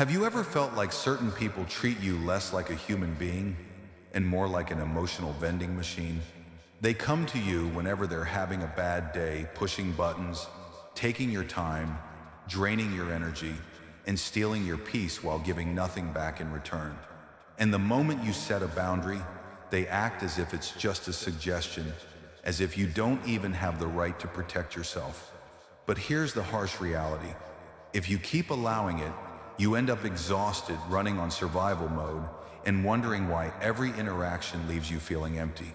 Have you ever felt like certain people treat you less like a human being and more like an emotional vending machine? They come to you whenever they're having a bad day, pushing buttons, taking your time, draining your energy, and stealing your peace while giving nothing back in return. And the moment you set a boundary, they act as if it's just a suggestion, as if you don't even have the right to protect yourself. But here's the harsh reality. If you keep allowing it, you end up exhausted, running on survival mode, and wondering why every interaction leaves you feeling empty.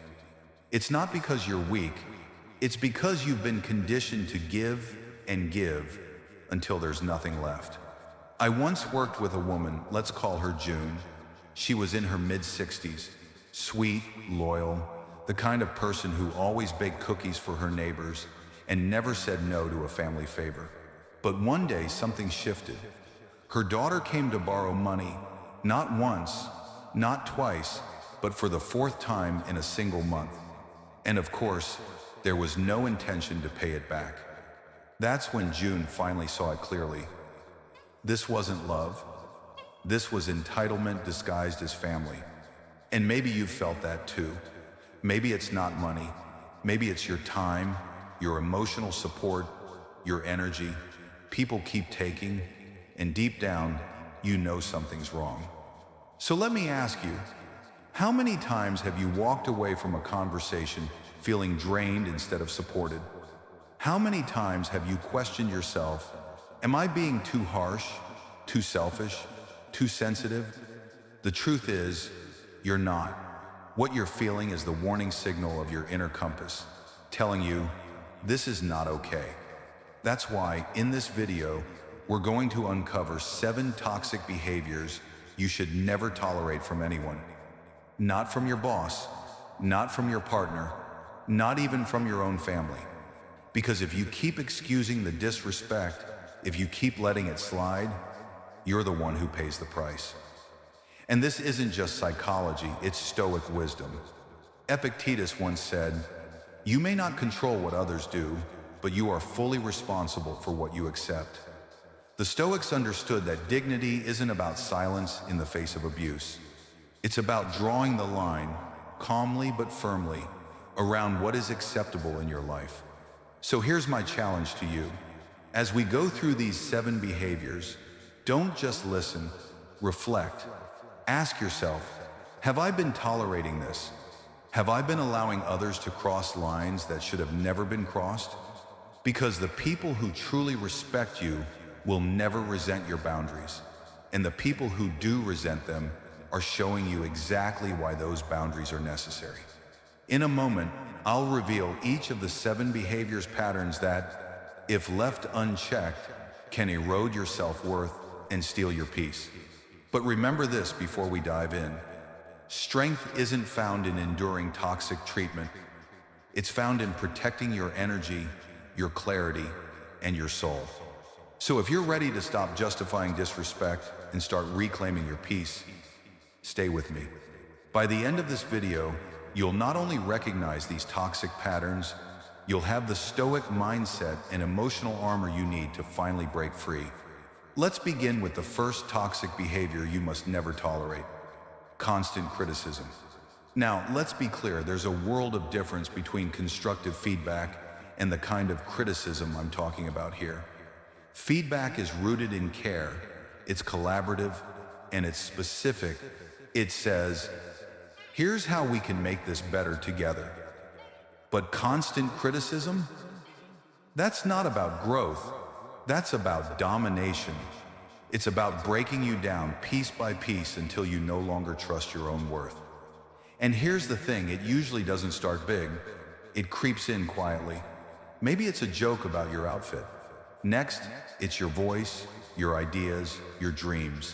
It's not because you're weak, it's because you've been conditioned to give and give until there's nothing left. I once worked with a woman, let's call her June. She was in her mid-60s, sweet, loyal, the kind of person who always baked cookies for her neighbors and never said no to a family favor. But one day something shifted. Her daughter came to borrow money, not once, not twice, but for the fourth time in a single month. And of course, there was no intention to pay it back. That's when June finally saw it clearly. This wasn't love. This was entitlement disguised as family. And maybe you've felt that too. Maybe it's not money. Maybe it's your time, your emotional support, your energy. People keep taking, and deep down, you know something's wrong. So let me ask you, how many times have you walked away from a conversation feeling drained instead of supported? How many times have you questioned yourself, am I being too harsh, too selfish, too sensitive? The truth is, you're not. What you're feeling is the warning signal of your inner compass, telling you, this is not okay. That's why, in this video, we're going to uncover 7 toxic behaviors you should never tolerate from anyone. Not from your boss, not from your partner, not even from your own family. Because if you keep excusing the disrespect, if you keep letting it slide, you're the one who pays the price. And this isn't just psychology, it's Stoic wisdom. Epictetus once said, "You may not control what others do, but you are fully responsible for what you accept." The Stoics understood that dignity isn't about silence in the face of abuse. It's about drawing the line, calmly but firmly, around what is acceptable in your life. So here's my challenge to you. As we go through these 7 behaviors, don't just listen, reflect. Ask yourself, have I been tolerating this? Have I been allowing others to cross lines that should have never been crossed? Because the people who truly respect you will never resent your boundaries. And the people who do resent them are showing you exactly why those boundaries are necessary. In a moment, I'll reveal each of the 7 behaviors patterns that, if left unchecked, can erode your self-worth and steal your peace. But remember this before we dive in. Strength isn't found in enduring toxic treatment. It's found in protecting your energy, your clarity, and your soul. So if you're ready to stop justifying disrespect and start reclaiming your peace, stay with me. By the end of this video, you'll not only recognize these toxic patterns, you'll have the Stoic mindset and emotional armor you need to finally break free. Let's begin with the first toxic behavior you must never tolerate: constant criticism. Now, let's be clear, there's a world of difference between constructive feedback and the kind of criticism I'm talking about here. Feedback is rooted in care, it's collaborative, and it's specific. It says, here's how we can make this better together. But constant criticism? That's not about growth, that's about domination. It's about breaking you down piece by piece until you no longer trust your own worth. And here's the thing, it usually doesn't start big, it creeps in quietly. Maybe it's a joke about your outfit. Next, it's your voice, your ideas, your dreams.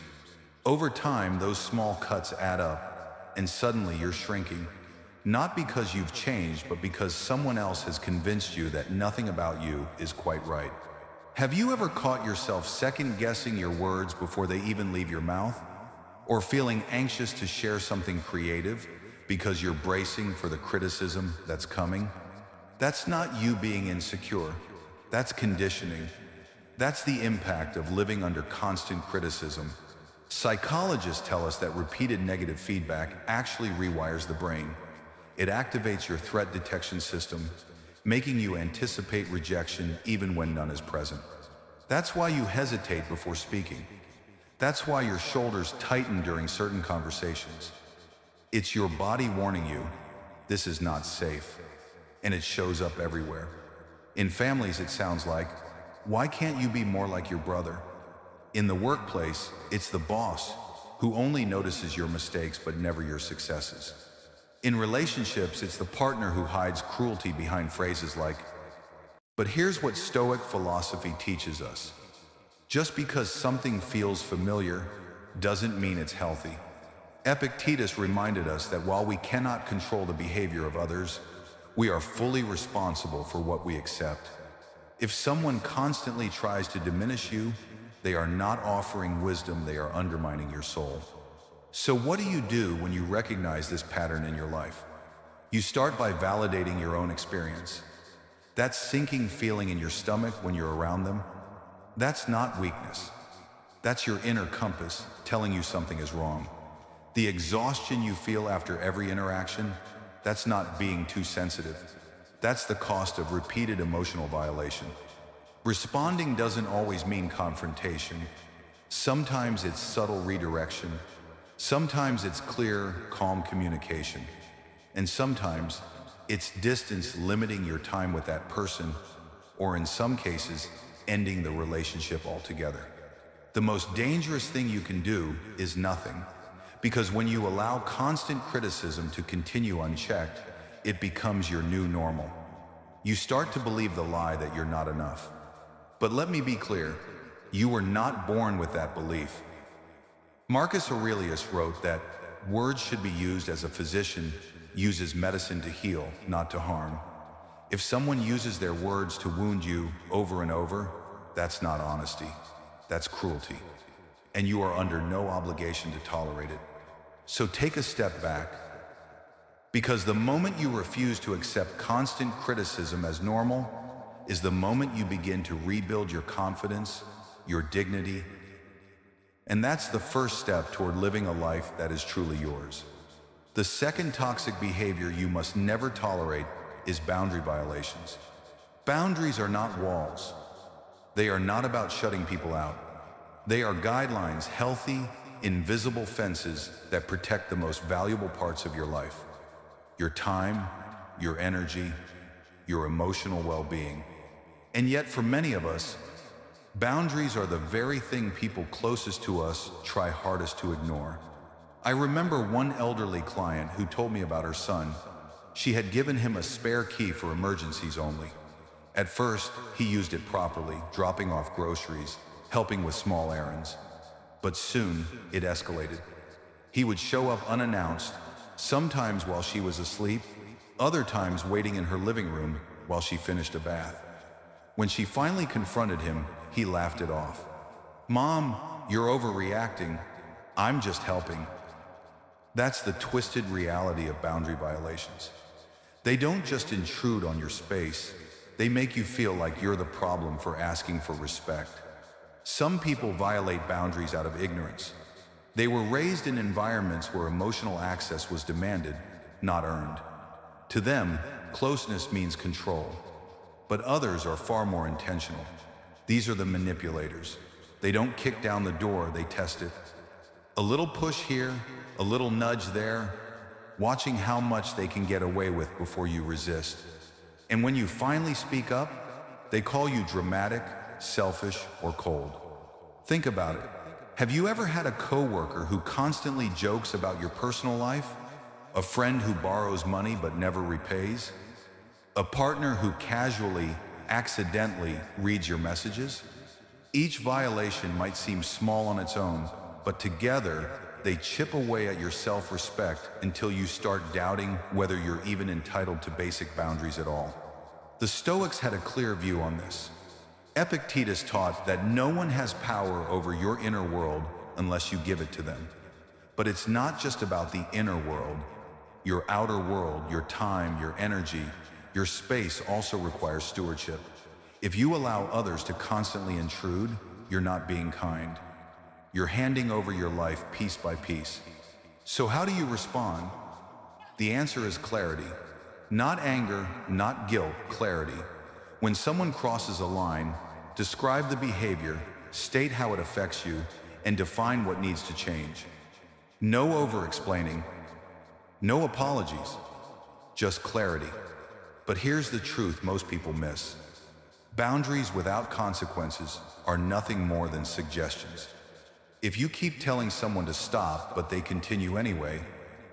Over time, those small cuts add up, and suddenly you're shrinking. Not because you've changed, but because someone else has convinced you that nothing about you is quite right. Have you ever caught yourself second-guessing your words before they even leave your mouth? Or feeling anxious to share something creative because you're bracing for the criticism that's coming? That's not you being insecure. That's conditioning. That's the impact of living under constant criticism. Psychologists tell us that repeated negative feedback actually rewires the brain. It activates your threat detection system, making you anticipate rejection even when none is present. That's why you hesitate before speaking. That's why your shoulders tighten during certain conversations. It's your body warning you, this is not safe. And it shows up everywhere. In families, it sounds like, why can't you be more like your brother? In the workplace, it's the boss who only notices your mistakes but never your successes. In relationships, it's the partner who hides cruelty behind phrases like, but here's what Stoic philosophy teaches us. Just because something feels familiar doesn't mean it's healthy. Epictetus reminded us that while we cannot control the behavior of others, we are fully responsible for what we accept. If someone constantly tries to diminish you, they are not offering wisdom, they are undermining your soul. So what do you do when you recognize this pattern in your life? You start by validating your own experience. That sinking feeling in your stomach when you're around them, that's not weakness. That's your inner compass telling you something is wrong. The exhaustion you feel after every interaction, that's not being too sensitive. That's the cost of repeated emotional violation. Responding doesn't always mean confrontation. Sometimes it's subtle redirection. Sometimes it's clear, calm communication. And sometimes it's distance, limiting your time with that person, or in some cases, ending the relationship altogether. The most dangerous thing you can do is nothing, because when you allow constant criticism to continue unchecked, it becomes your new normal. You start to believe the lie that you're not enough. But let me be clear, you were not born with that belief. Marcus Aurelius wrote that words should be used as a physician uses medicine to heal, not to harm. If someone uses their words to wound you over and over, that's not honesty, that's cruelty. And you are under no obligation to tolerate it. So take a step back, because the moment you refuse to accept constant criticism as normal is the moment you begin to rebuild your confidence, your dignity, and that's the first step toward living a life that is truly yours. The second toxic behavior you must never tolerate is boundary violations. Boundaries are not walls. They are not about shutting people out. They are guidelines, healthy, invisible fences that protect the most valuable parts of your life. Your time, your energy, your emotional well-being. And yet for many of us, boundaries are the very thing people closest to us try hardest to ignore. I remember one elderly client who told me about her son. She had given him a spare key for emergencies only. At first, he used it properly, dropping off groceries, helping with small errands. But soon, it escalated. He would show up unannounced, sometimes while she was asleep, other times waiting in her living room while she finished a bath. When she finally confronted him, he laughed it off. "Mom, you're overreacting. I'm just helping." That's the twisted reality of boundary violations. They don't just intrude on your space, they make you feel like you're the problem for asking for respect. Some people violate boundaries out of ignorance. They were raised in environments where emotional access was demanded, not earned. To them, closeness means control. But others are far more intentional. These are the manipulators. They don't kick down the door, they test it. A little push here, a little nudge there, watching how much they can get away with before you resist. And when you finally speak up, they call you dramatic, selfish, or cold. Think about it. Have you ever had a coworker who constantly jokes about your personal life? A friend who borrows money but never repays? A partner who casually, accidentally reads your messages? Each violation might seem small on its own, but together, they chip away at your self-respect until you start doubting whether you're even entitled to basic boundaries at all. The Stoics had a clear view on this. Epictetus taught that no one has power over your inner world unless you give it to them. But it's not just about the inner world. Your outer world, your time, your energy, your space also requires stewardship. If you allow others to constantly intrude, you're not being kind. You're handing over your life piece by piece. So how do you respond? The answer is clarity. Not anger, not guilt, clarity. When someone crosses a line, describe the behavior, state how it affects you, and define what needs to change. No over-explaining, no apologies, just clarity. But here's the truth most people miss. Boundaries without consequences are nothing more than suggestions. If you keep telling someone to stop, but they continue anyway,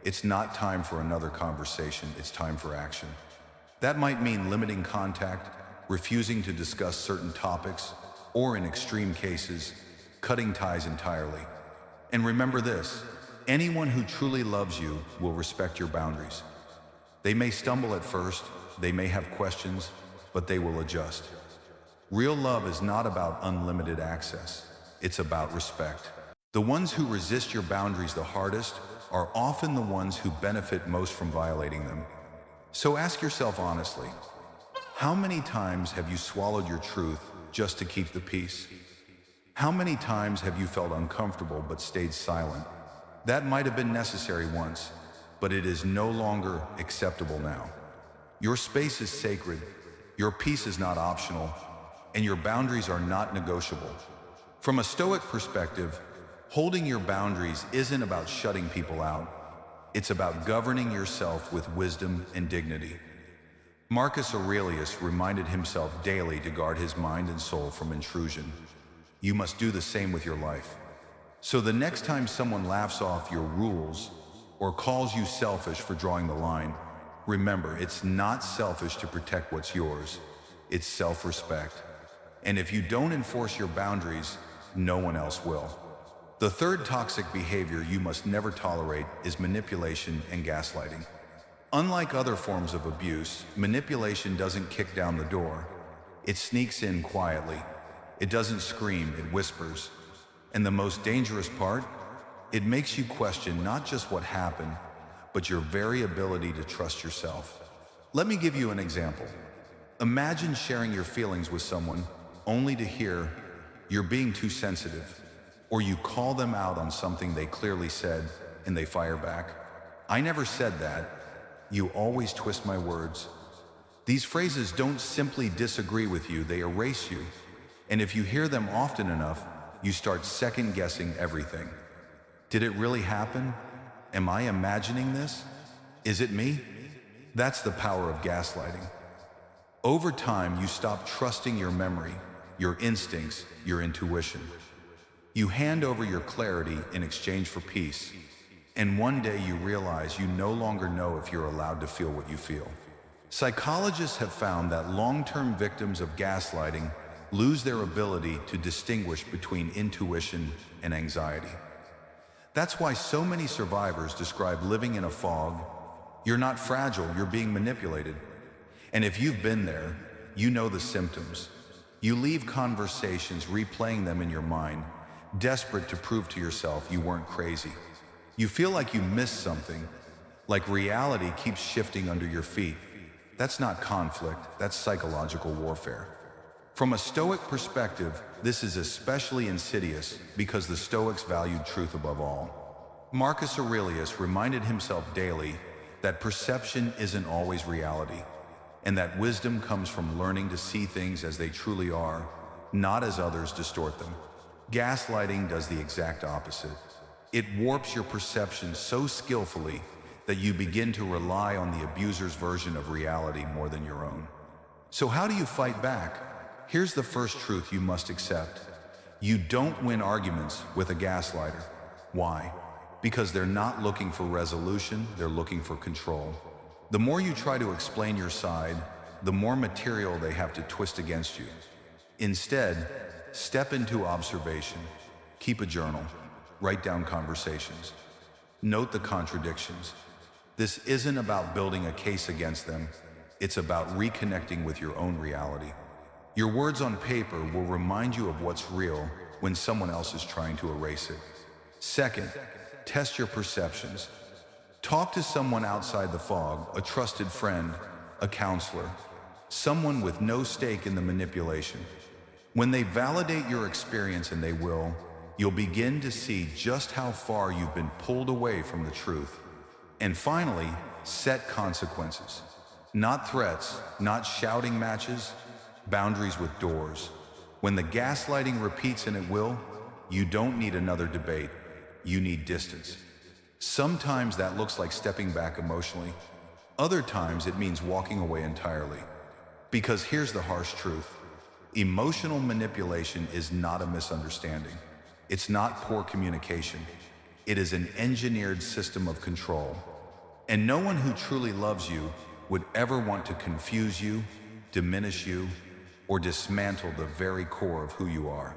it's not time for another conversation, it's time for action. That might mean limiting contact, refusing to discuss certain topics, or in extreme cases, cutting ties entirely. And remember this, anyone who truly loves you will respect your boundaries. They may stumble at first, they may have questions, but they will adjust. Real love is not about unlimited access, it's about respect. The ones who resist your boundaries the hardest are often the ones who benefit most from violating them. So ask yourself honestly, how many times have you swallowed your truth just to keep the peace? How many times have you felt uncomfortable but stayed silent? That might have been necessary once, but it is no longer acceptable now. Your space is sacred, your peace is not optional, and your boundaries are not negotiable. From a Stoic perspective, holding your boundaries isn't about shutting people out. It's about governing yourself with wisdom and dignity. Marcus Aurelius reminded himself daily to guard his mind and soul from intrusion. You must do the same with your life. So the next time someone laughs off your rules or calls you selfish for drawing the line, remember, it's not selfish to protect what's yours. It's self-respect. And if you don't enforce your boundaries, no one else will. The third toxic behavior you must never tolerate is manipulation and gaslighting. Unlike other forms of abuse, manipulation doesn't kick down the door. It sneaks in quietly. It doesn't scream, it whispers. And the most dangerous part? It makes you question not just what happened, but your very ability to trust yourself. Let me give you an example. Imagine sharing your feelings with someone only to hear, "You're being too sensitive," or you call them out on something they clearly said and they fire back. "I never said that. You always twist my words." These phrases don't simply disagree with you, they erase you. And if you hear them often enough, you start second-guessing everything. Did it really happen? Am I imagining this? Is it me? That's the power of gaslighting. Over time, you stop trusting your memory, your instincts, your intuition. You hand over your clarity in exchange for peace, and one day you realize you no longer know if you're allowed to feel what you feel. Psychologists have found that long-term victims of gaslighting lose their ability to distinguish between intuition and anxiety. That's why so many survivors describe living in a fog. You're not fragile, you're being manipulated. And if you've been there, you know the symptoms. You leave conversations replaying them in your mind, desperate to prove to yourself you weren't crazy. You feel like you missed something, like reality keeps shifting under your feet. That's not conflict, that's psychological warfare. From a Stoic perspective, this is especially insidious because the Stoics valued truth above all. Marcus Aurelius reminded himself daily that perception isn't always reality, and that wisdom comes from learning to see things as they truly are, not as others distort them. Gaslighting does the exact opposite. It warps your perception so skillfully that you begin to rely on the abuser's version of reality more than your own. So how do you fight back? Here's the first truth you must accept. You don't win arguments with a gaslighter. Why? Because they're not looking for resolution, they're looking for control. The more you try to explain your side, the more material they have to twist against you. Instead, step into observation. Keep a journal. Write down conversations. Note the contradictions. This isn't about building a case against them. It's about reconnecting with your own reality. Your words on paper will remind you of what's real when someone else is trying to erase it. Second, test your perceptions. Talk to someone outside the fog, a trusted friend, a counselor, someone with no stake in the manipulation. When they validate your experience, and they will, you'll begin to see just how far you've been pulled away from the truth. And finally, set consequences. Not threats, not shouting matches, boundaries with doors. When the gaslighting repeats, and it will, you don't need another debate. You need distance. Sometimes that looks like stepping back emotionally. Other times it means walking away entirely. Because here's the harsh truth. Emotional manipulation is not a misunderstanding. It's not poor communication. It is an engineered system of control. And no one who truly loves you would ever want to confuse you, diminish you, or dismantle the very core of who you are.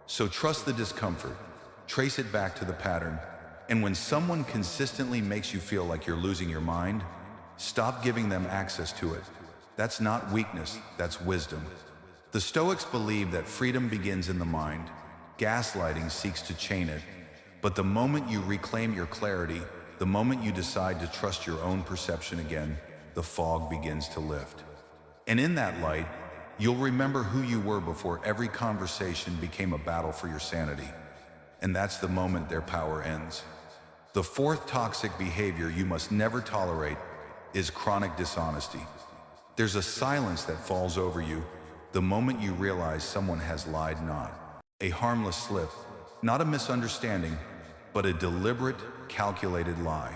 So trust the discomfort, trace it back to the pattern, and when someone consistently makes you feel like you're losing your mind, stop giving them access to it. That's not weakness, that's wisdom. The Stoics believe that freedom begins in the mind. Gaslighting seeks to chain it. But the moment you reclaim your clarity, the moment you decide to trust your own perception again, the fog begins to lift. And in that light, you'll remember who you were before every conversation became a battle for your sanity. And that's the moment their power ends. The fourth toxic behavior you must never tolerate is chronic dishonesty. There's a silence that falls over you the moment you realize someone has lied. Not a harmless slip, not a misunderstanding, but a deliberate, calculated lie.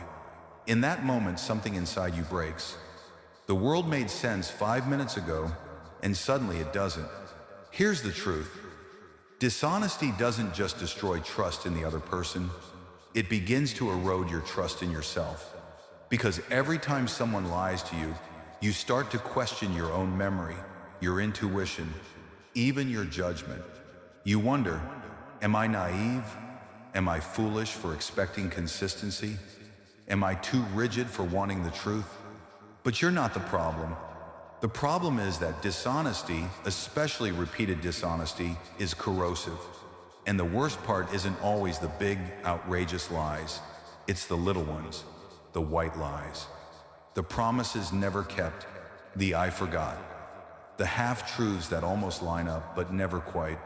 In that moment, something inside you breaks. The world made sense 5 minutes ago, and suddenly it doesn't. Here's the truth. Dishonesty doesn't just destroy trust in the other person, it begins to erode your trust in yourself. Because every time someone lies to you, you start to question your own memory, your intuition, even your judgment. You wonder, am I naive? Am I foolish for expecting consistency? Am I too rigid for wanting the truth? But you're not the problem. The problem is that dishonesty, especially repeated dishonesty, is corrosive. And the worst part isn't always the big, outrageous lies. It's the little ones, the white lies. The promises never kept, the I forgot. The half-truths that almost line up but never quite.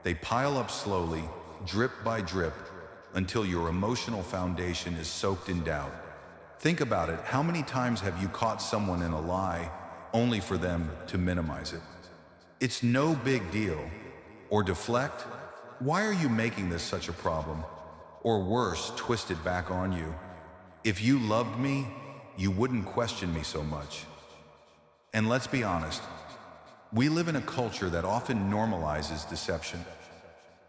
They pile up slowly, drip by drip, until your emotional foundation is soaked in doubt. Think about it. How many times have you caught someone in a lie only for them to minimize it? It's no big deal. Or deflect. Why are you making this such a problem? Or worse, twist it back on you. If you loved me, you wouldn't question me so much. And let's be honest, we live in a culture that often normalizes deception.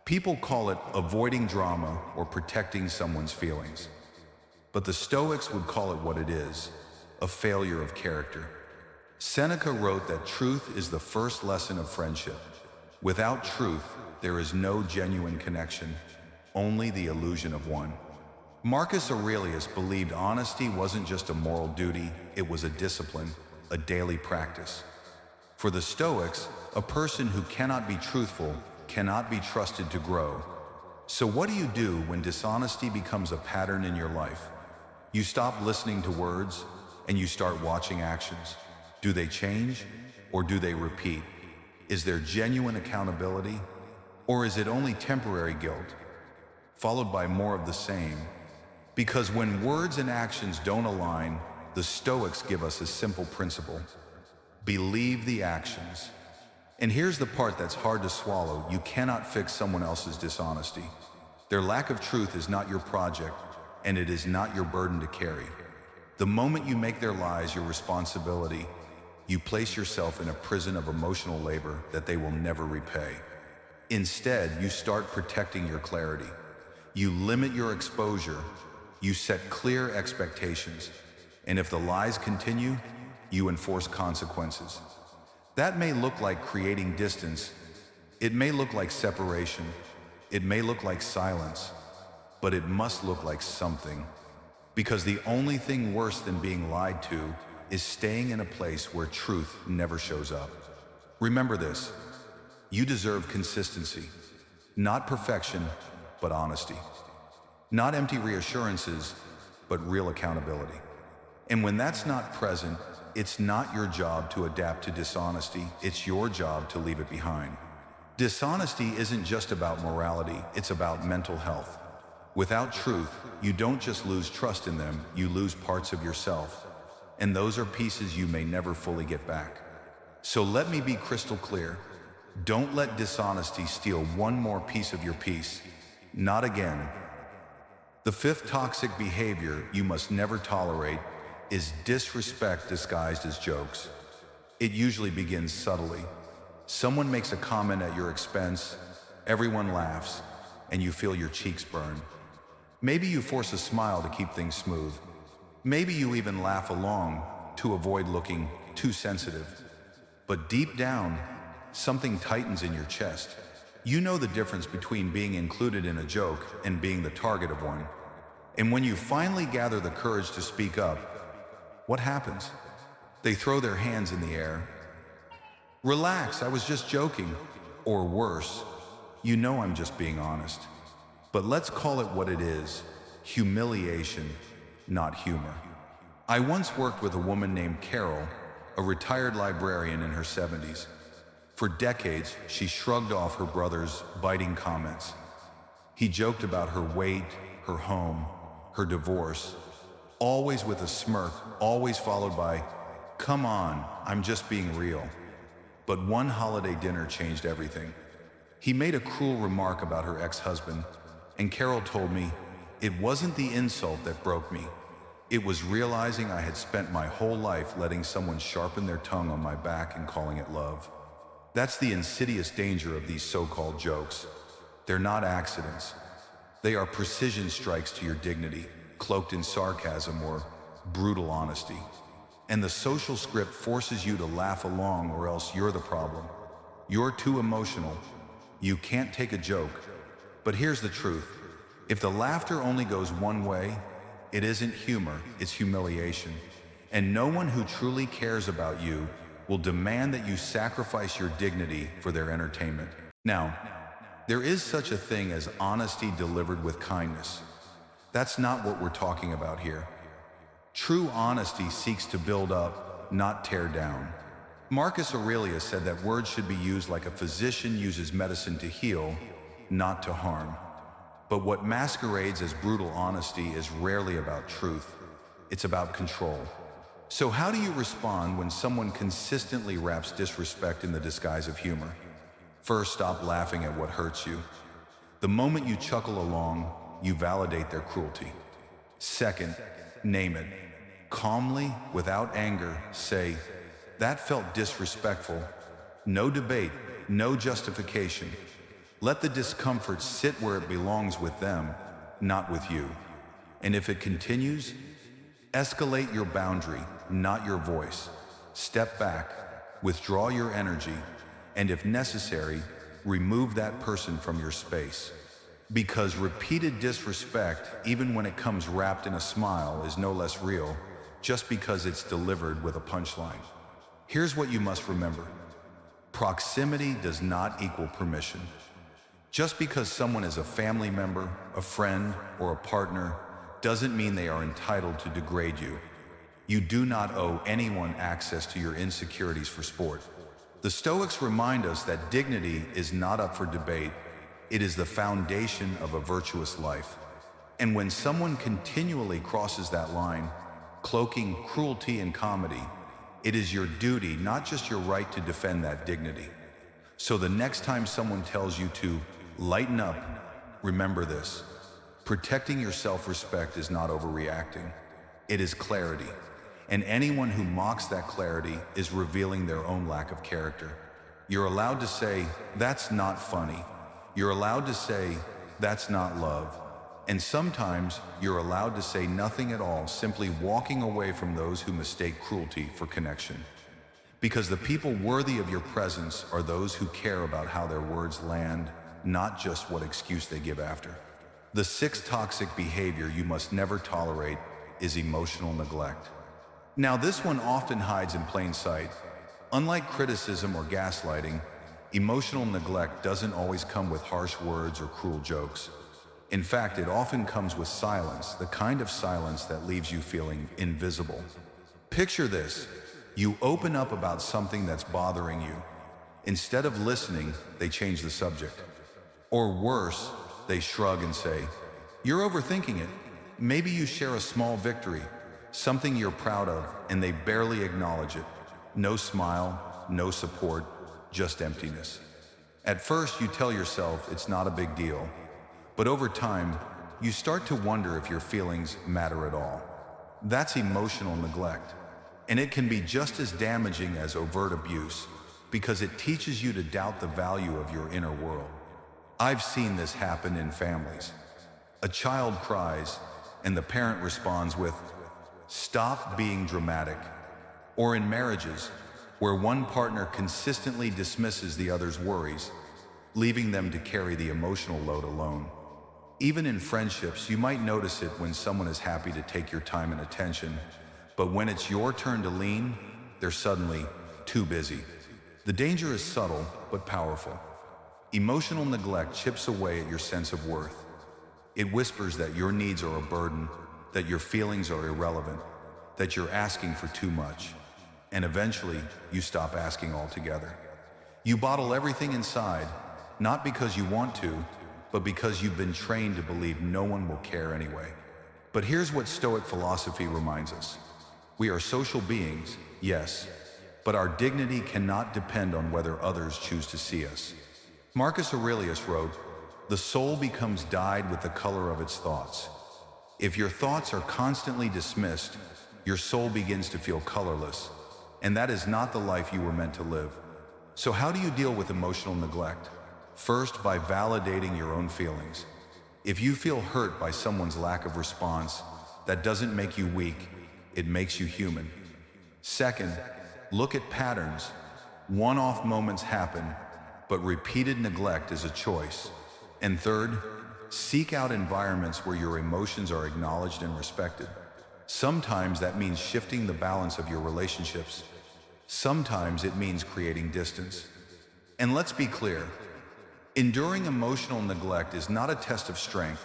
People call it avoiding drama or protecting someone's feelings. But the Stoics would call it what it is, a failure of character. Seneca wrote that truth is the first lesson of friendship. Without truth, there is no genuine connection, only the illusion of one. Marcus Aurelius believed honesty wasn't just a moral duty, it was a discipline, a daily practice. For the Stoics, a person who cannot be truthful cannot be trusted to grow. So what do you do when dishonesty becomes a pattern in your life? You stop listening to words and you start watching actions. Do they change or do they repeat? Is there genuine accountability or is it only temporary guilt, followed by more of the same? Because when words and actions don't align, the Stoics give us a simple principle. Believe the actions. And here's the part that's hard to swallow. You cannot fix someone else's dishonesty. Their lack of truth is not your project, and it is not your burden to carry. The moment you make their lies your responsibility, you place yourself in a prison of emotional labor that they will never repay. Instead, you start protecting your clarity. You limit your exposure. You set clear expectations. And if the lies continue, you enforce consequences. That may look like creating distance. It may look like separation. It may look like silence. But it must look like something. Because the only thing worse than being lied to is staying in a place where truth never shows up. Remember this. You deserve consistency. Not perfection, but honesty. Not empty reassurances, but real accountability. And when that's not present, it's not your job to adapt to dishonesty, it's your job to leave it behind. Dishonesty isn't just about morality, it's about mental health. Without truth, you don't just lose trust in them, you lose parts of yourself. And those are pieces you may never fully get back. So let me be crystal clear. Don't let dishonesty steal one more piece of your peace. Not again. The fifth toxic behavior you must never tolerate is disrespect disguised as jokes. It usually begins subtly. Someone makes a comment at your expense, everyone laughs, and you feel your cheeks burn. Maybe you force a smile to keep things smooth. Maybe you even laugh along to avoid looking too sensitive. But deep down, something tightens in your chest. You know the difference between being included in a joke and being the target of one. And when you finally gather the courage to speak up, what happens? They throw their hands in the air. Relax, I was just joking. Or worse, you know I'm just being honest. But let's call it what it is, humiliation, not humor. I once worked with a woman named Carol, a retired librarian in her 70s. For decades, she shrugged off her brother's biting comments. He joked about her weight, her home, her divorce, always with a smirk, always followed by, "Come on, I'm just being real." But one holiday dinner changed everything. He made a cruel remark about her ex-husband, and Carol told me, "It wasn't the insult that broke me. It was realizing I had spent my whole life letting someone sharpen their tongue on my back and calling it love." That's the insidious danger of these so-called jokes. They're not accidents. They are precision strikes to your dignity, cloaked in sarcasm or brutal honesty. And the social script forces you to laugh along, or else you're the problem. You're too emotional. You can't take a joke. But here's the truth. If the laughter only goes one way, it isn't humor, it's humiliation. And no one who truly cares about you will demand that you sacrifice your dignity for their entertainment. Now, there is such a thing as honesty delivered with kindness. That's not what we're talking about here. True honesty seeks to build up, not tear down. Marcus Aurelius said that words should be used like a physician uses medicine to heal, not to harm. But what masquerades as brutal honesty is rarely about truth. It's about control. So how do you respond when someone consistently wraps disrespect in the disguise of humor? First, stop laughing at what hurts you. The moment you chuckle along, you validate their cruelty. Second, name it. Calmly, without anger, say, "That felt disrespectful." No debate, no justification. Let the discomfort sit where it belongs, with them, not with you. And if it continues, escalate your boundary, not your voice. Step back, withdraw your energy, and if necessary, remove that person from your space. Because repeated disrespect, even when it comes wrapped in a smile, is no less real just because it's delivered with a punchline. Here's what you must remember. Proximity does not equal permission. Just because someone is a family member, a friend, or a partner doesn't mean they are entitled to degrade you. You do not owe anyone access to your insecurities for sport. The Stoics remind us that dignity is not up for debate. It is the foundation of a virtuous life. And when someone continually crosses that line, cloaking cruelty in comedy, it is your duty, not just your right, to defend that dignity. So the next time someone tells you to lighten up, remember this. Protecting your self-respect is not overreacting. It is clarity. And anyone who mocks that clarity is revealing their own lack of character. You're allowed to say, "That's not funny." You're allowed to say, "That's not love." And sometimes you're allowed to say nothing at all, simply walking away from those who mistake cruelty for connection. Because the people worthy of your presence are those who care about how their words land, not just what excuse they give after. The sixth toxic behavior you must never tolerate is emotional neglect. Now, this one often hides in plain sight. Unlike criticism or gaslighting, emotional neglect doesn't always come with harsh words or cruel jokes. In fact, it often comes with silence, the kind of silence that leaves you feeling invisible. Picture this. You open up about something that's bothering you. Instead of listening, they change the subject. Or worse, they shrug and say, "You're overthinking it." Maybe you share a small victory, something you're proud of, and they barely acknowledge it. No smile, no support, just emptiness. At first, you tell yourself it's not a big deal, but over time, you start to wonder if your feelings matter at all. That's emotional neglect, and it can be just as damaging as overt abuse because it teaches you to doubt the value of your inner world. I've seen this happen in families. A child cries, and the parent responds with, "Stop being dramatic." Or in marriages, where one partner consistently dismisses the other's worries, leaving them to carry the emotional load alone. Even in friendships, you might notice it when someone is happy to take your time and attention, but when it's your turn to lean, they're suddenly too busy. The danger is subtle, but powerful. Emotional neglect chips away at your sense of worth. It whispers that your needs are a burden, that your feelings are irrelevant, that you're asking for too much. And eventually, you stop asking altogether. You bottle everything inside, not because you want to, but because you've been trained to believe no one will care anyway. But here's what Stoic philosophy reminds us. We are social beings, yes, but our dignity cannot depend on whether others choose to see us. Marcus Aurelius wrote, "The soul becomes dyed with the color of its thoughts." If your thoughts are constantly dismissed, your soul begins to feel colorless, and that is not the life you were meant to live. So how do you deal with emotional neglect? First, by validating your own feelings. If you feel hurt by someone's lack of response, that doesn't make you weak, it makes you human. Second, look at patterns. One-off moments happen, but repeated neglect is a choice. And third, seek out environments where your emotions are acknowledged and respected. Sometimes that means shifting the balance of your relationships. Sometimes it means creating distance. And let's be clear, enduring emotional neglect is not a test of strength.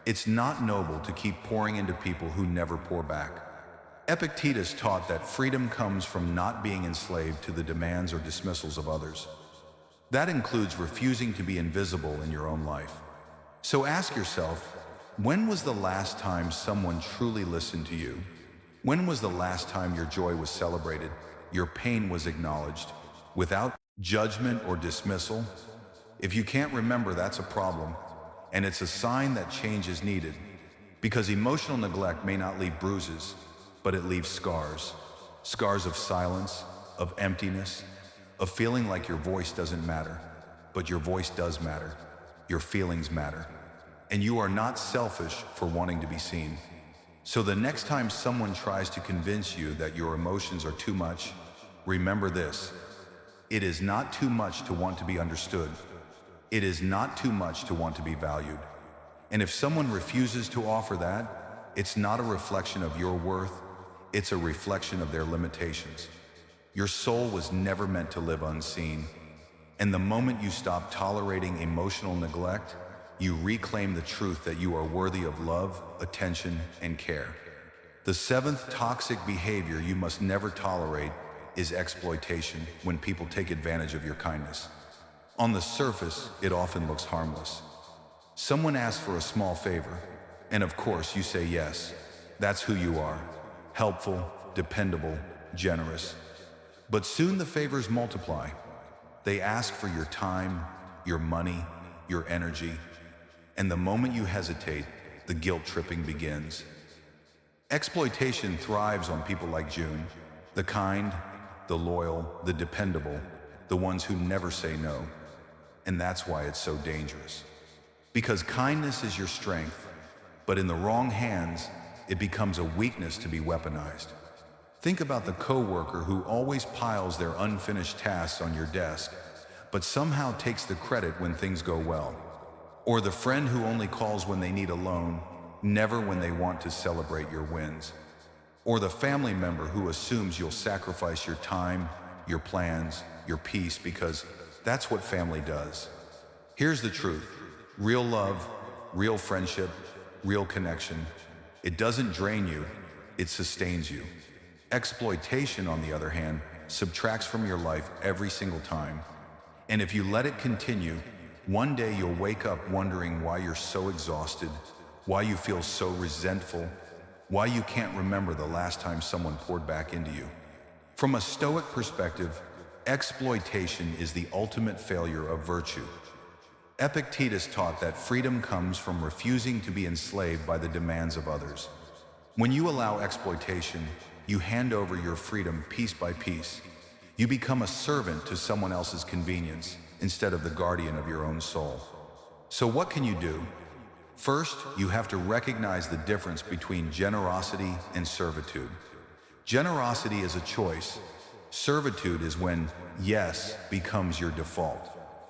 It's not noble to keep pouring into people who never pour back. Epictetus taught that freedom comes from not being enslaved to the demands or dismissals of others. That includes refusing to be invisible in your own life. So ask yourself, when was the last time someone truly listened to you? When was the last time your joy was celebrated, your pain was acknowledged, without judgment or dismissal? If you can't remember, that's a problem, and it's a sign that change is needed, because emotional neglect may not leave bruises, but it leaves scars. Scars of silence, of emptiness, of feeling like your voice doesn't matter, but your voice does matter. Your feelings matter. And you are not selfish for wanting to be seen. So the next time someone tries to convince you that your emotions are too much, remember this: it is not too much to want to be understood. It is not too much to want to be valued. And if someone refuses to offer that, it's not a reflection of your worth, it's a reflection of their limitations. Your soul was never meant to live unseen. And the moment you stop tolerating emotional neglect, you reclaim the truth that you are worthy of love, attention, and care. The seventh toxic behavior you must never tolerate is exploitation, when people take advantage of your kindness. On the surface, it often looks harmless. Someone asks for a small favor, and of course you say yes. That's who you are: helpful, dependable, generous. But soon the favors multiply. They ask for your time, your money, your energy. And the moment you hesitate, the guilt tripping begins. Exploitation thrives on people like June, the kind, the loyal, the dependable, the ones who never say no. And that's why it's so dangerous. Because kindness is your strength, but in the wrong hands, it becomes a weakness to be weaponized. Think about the coworker who always piles their unfinished tasks on your desk, but somehow takes the credit when things go well. Or the friend who only calls when they need a loan, never when they want to celebrate your wins. Or the family member who assumes you'll sacrifice your time, your plans, your peace, because that's what family does. Here's the truth: real love, real friendship, real connection, it doesn't drain you, it sustains you. Exploitation, on the other hand, subtracts from your life every single time. And if you let it continue, one day you'll wake up wondering why you're so exhausted, why you feel so resentful, why you can't remember the last time someone poured back into you. From a Stoic perspective, exploitation is the ultimate failure of virtue. Epictetus taught that freedom comes from refusing to be enslaved by the demands of others. When you allow exploitation, you hand over your freedom piece by piece. You become a servant to someone else's convenience instead of the guardian of your own soul. So what can you do? First, you have to recognize the difference between generosity and servitude. Generosity is a choice. Servitude is when yes becomes your default,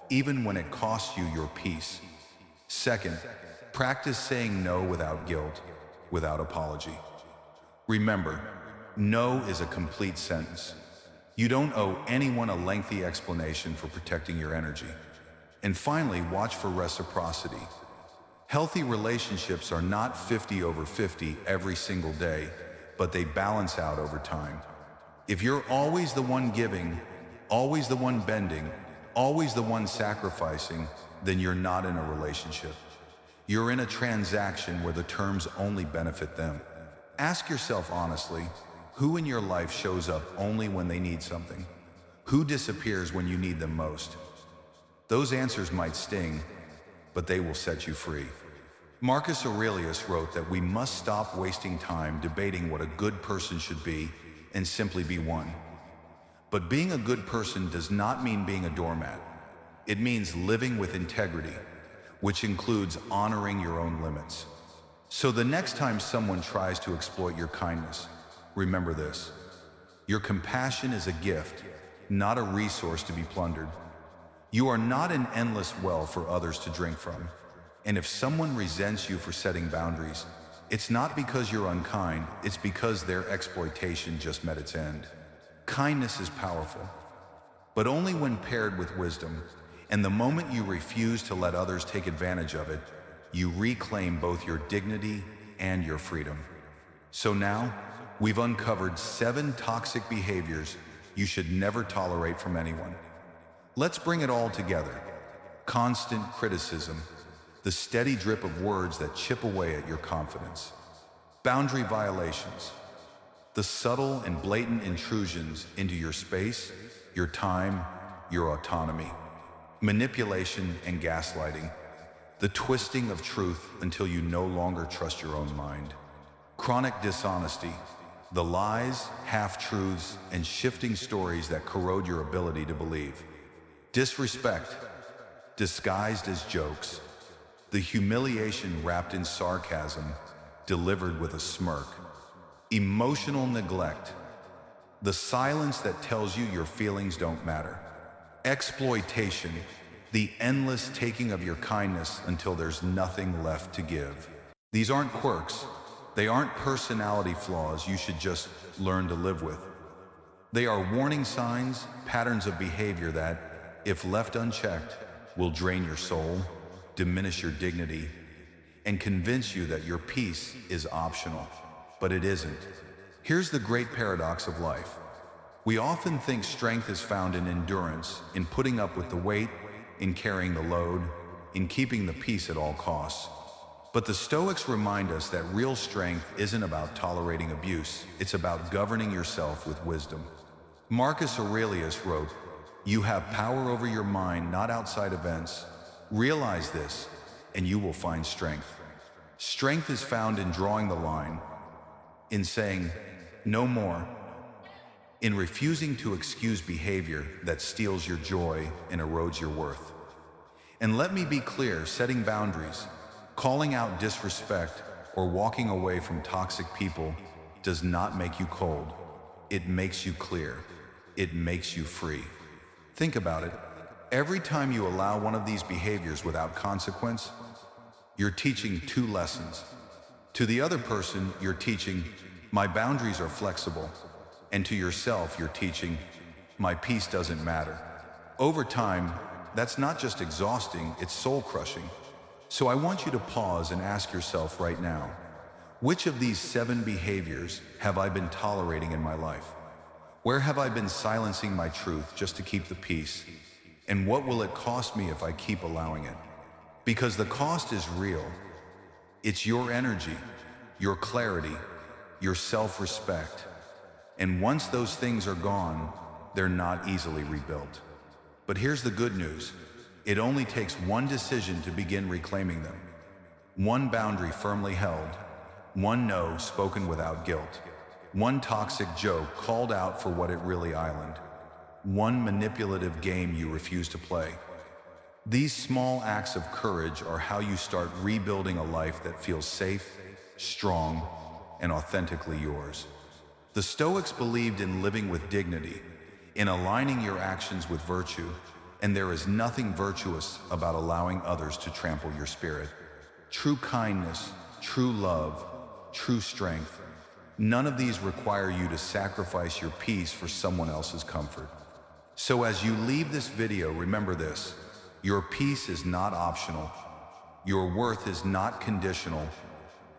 even when it costs you your peace. Second, practice saying no without guilt, without apology. Remember, no is a complete sentence. You don't owe anyone a lengthy explanation for protecting your energy. And finally, watch for reciprocity. Healthy relationships are not 50/50 every single day, but they balance out over time. If you're always the one giving, always the one bending, always the one sacrificing, then you're not in a relationship. You're in a transaction where the terms only benefit them. Ask yourself honestly, who in your life shows up only when they need something? Who disappears when you need them most? Those answers might sting, but they will set you free. Marcus Aurelius wrote that we must stop wasting time debating what a good person should be and simply be one. But being a good person does not mean being a doormat. It means living with integrity, which includes honoring your own limits. So the next time someone tries to exploit your kindness, remember this: your compassion is a gift, not a resource to be plundered. You are not an endless well for others to drink from. And if someone resents you for setting boundaries, it's not because you're unkind, it's because their exploitation just met its end. Kindness is powerful, but only when paired with wisdom. And the moment you refuse to let others take advantage of it, you reclaim both your dignity and your freedom. So now, we've uncovered 7 toxic behaviors you should never tolerate from anyone. Let's bring it all together. Constant criticism, the steady drip of words that chip away at your confidence. Boundary violations, the subtle and blatant intrusions into your space, your time, your autonomy. Manipulation and gaslighting, the twisting of truth until you no longer trust your own mind. Chronic dishonesty, the lies, half-truths, and shifting stories that corrode your ability to believe. Disrespect, disguised as jokes, the humiliation wrapped in sarcasm, delivered with a smirk. Emotional neglect, the silence that tells you your feelings don't matter. Exploitation, the endless taking of your kindness until there's nothing left to give. These aren't quirks. They aren't personality flaws you should just learn to live with. They are warning signs, patterns of behavior that, if left unchecked, will drain your soul, diminish your dignity, and convince you that your peace is optional. But it isn't. Here's the great paradox of life. We often think strength is found in endurance, in putting up with the weight, in carrying the load, in keeping the peace at all costs. But the Stoics remind us that real strength isn't about tolerating abuse, it's about governing yourself with wisdom. Marcus Aurelius wrote, "You have power over your mind, not outside events. Realize this, and you will find strength." Strength is found in drawing the line, in saying, "No more," in refusing to excuse behavior that steals your joy and erodes your worth. And let me be clear, setting boundaries, calling out disrespect, or walking away from toxic people does not make you cold. It makes you clear. It makes you free. Think about it. Every time you allow one of these behaviors without consequence, you're teaching 2 lessons. To the other person, you're teaching, "My boundaries are flexible." And to yourself, you're teaching, "My peace doesn't matter." Over time, that's not just exhausting, it's soul-crushing. So I want you to pause and ask yourself right now, which of these 7 behaviors have I been tolerating in my life? Where have I been silencing my truth just to keep the peace? And what will it cost me if I keep allowing it? Because the cost is real. It's your energy, your clarity, your self-respect. And once those things are gone, they're not easily rebuilt. But here's the good news. It only takes one decision to begin reclaiming them. One boundary firmly held, one no spoken without guilt, one toxic joke called out for what it really island, one manipulative game you refuse to play. These small acts of courage are how you start rebuilding a life that feels safe, strong, and authentically yours. The Stoics believed in living with dignity, in aligning your actions with virtue, and there is nothing virtuous about allowing others to trample your spirit. True kindness, true love, true strength, none of these require you to sacrifice your peace for someone else's comfort. So as you leave this video, remember this: your peace is not optional, your worth is not conditional,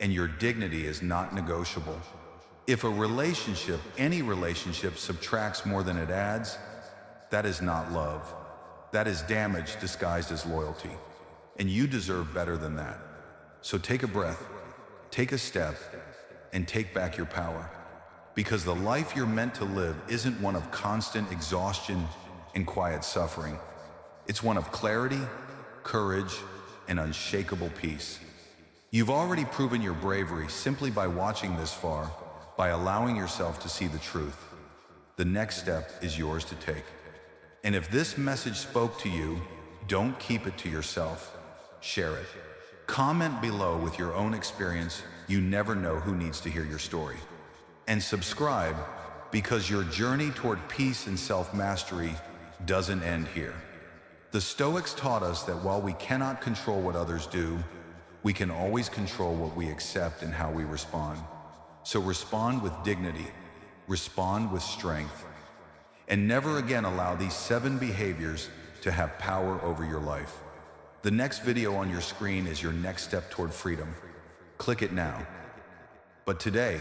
and your dignity is not negotiable. If a relationship, any relationship, subtracts more than it adds, that is not love. That is damage disguised as loyalty. And you deserve better than that. So take a breath, take a step, and take back your power. Because the life you're meant to live isn't one of constant exhaustion and quiet suffering. It's one of clarity, courage, and unshakable peace. You've already proven your bravery simply by watching this far, by allowing yourself to see the truth. The next step is yours to take. And if this message spoke to you, don't keep it to yourself. Share it. Comment below with your own experience. You never know who needs to hear your story. And subscribe, because your journey toward peace and self-mastery doesn't end here. The Stoics taught us that while we cannot control what others do, we can always control what we accept and how we respond. So respond with dignity, respond with strength, and never again allow these 7 behaviors to have power over your life. The next video on your screen is your next step toward freedom. Click it now. But today,